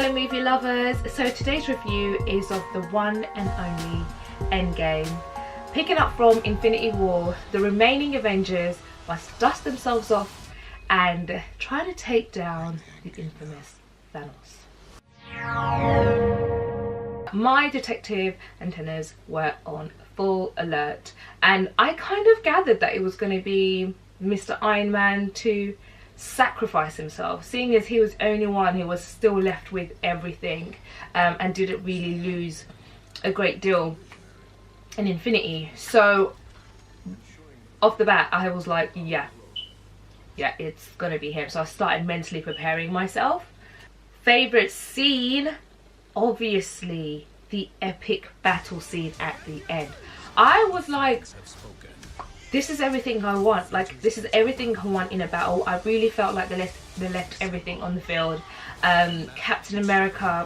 Hello movie lovers, so today's review is of the one and only Endgame. Picking up from Infinity War, the remaining Avengers must dust themselves off and try to take down the infamous Thanos. My detective antennas were on full alert, and I kind of gathered that it was going to be Mr. Iron Man to sacrifice himself, seeing as he was the only one who was still left with everything, and didn't really lose a great deal in Infinity. So off the bat I was like, yeah, it's gonna be him. So I started mentally preparing myself. Favorite scene, obviously the epic battle scene at the end. I was like, this is everything I want. Like, this is everything I want in a battle. I really felt like they left everything on the field. Captain America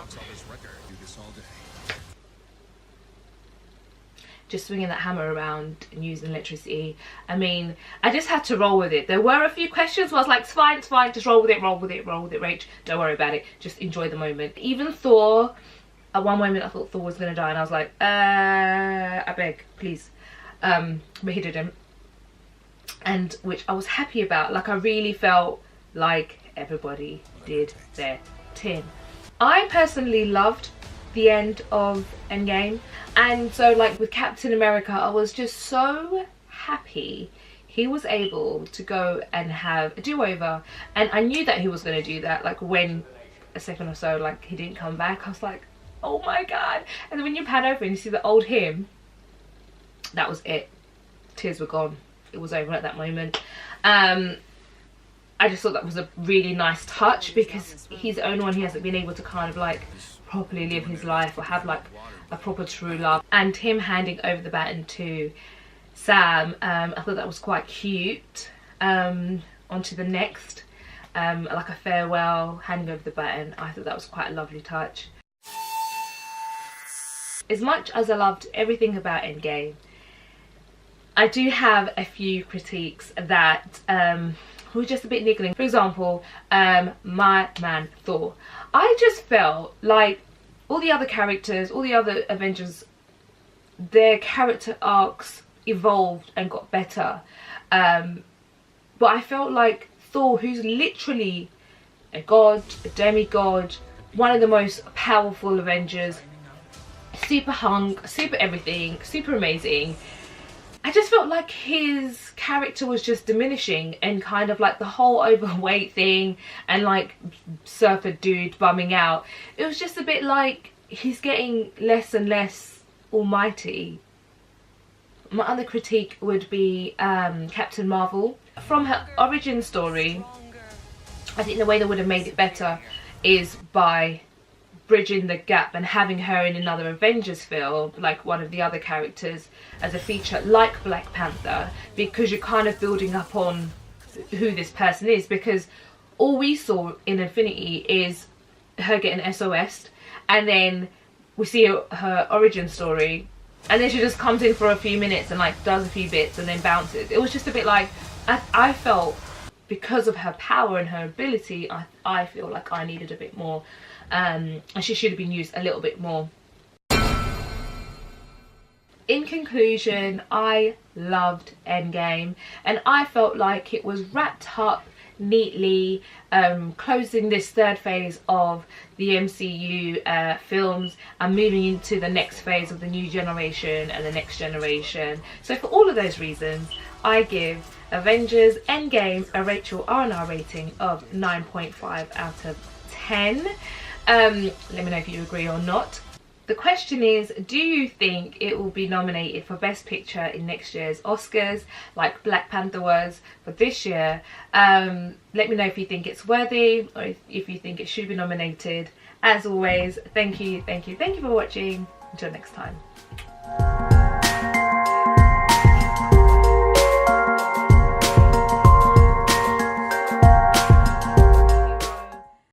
just swinging that hammer around and using electricity. I mean, I just had to roll with it. There were a few questions where I was like, it's fine, just roll with it, Rach. Don't worry about it. Just enjoy the moment. Even Thor, at one moment I thought Thor was gonna die, and I was like, I beg, please. But he didn't. And which I was happy about. Like, I really felt like everybody did their tin. I personally loved the end of Endgame, and so like with Captain America, I was just so happy he was able to go and have a do-over, and I knew that he was going to do that. Like, when a second or so like he didn't come back, I was like, oh my god. And then when you pan over and you see the old him, that was it. Tears were gone. It was over at that moment. I just thought that was a really nice touch, because he's the only one who hasn't been able to kind of like properly live his life or have like a proper true love. And him handing over the baton to Sam, I thought that was quite cute. On to the next, like a farewell, handing over the baton. I thought that was quite a lovely touch. As much as I loved everything about Endgame, I do have a few critiques that were just a bit niggling. For example, my man Thor. I just felt like all the other characters, all the other Avengers, their character arcs evolved and got better. But I felt like Thor, who's literally a god, a demigod, one of the most powerful Avengers, super hunk, super everything, super amazing, I just felt like his character was just diminishing, and kind of like the whole overweight thing and like surfer dude bumming out, it was just a bit like he's getting less and less almighty. My other critique would be Captain Marvel. From her origin story, I think the way they would have made it better is by bridging the gap and having her in another Avengers film, like one of the other characters, as a feature like Black Panther, because you're kind of building up on who this person is. Because all we saw in Infinity is her getting SOS'd, and then we see her origin story, and then she just comes in for a few minutes and like does a few bits and then bounces. It was just a bit like, I felt, because of her power and her ability, I feel like I needed a bit more, and she should have been used a little bit more. In conclusion, I loved Endgame, and I felt like it was wrapped up neatly, closing this third phase of the MCU films and moving into the next phase of the new generation and the next generation. So for all of those reasons, I give Avengers Endgame a Rachael RnR rating of 9.5 out of 10. Let me know if you agree or not. The question is, do you think it will be nominated for Best Picture in next year's Oscars, like Black Panther was for this year? Let me know if you think it's worthy, or if you think it should be nominated. As always, thank you for watching. Until next time.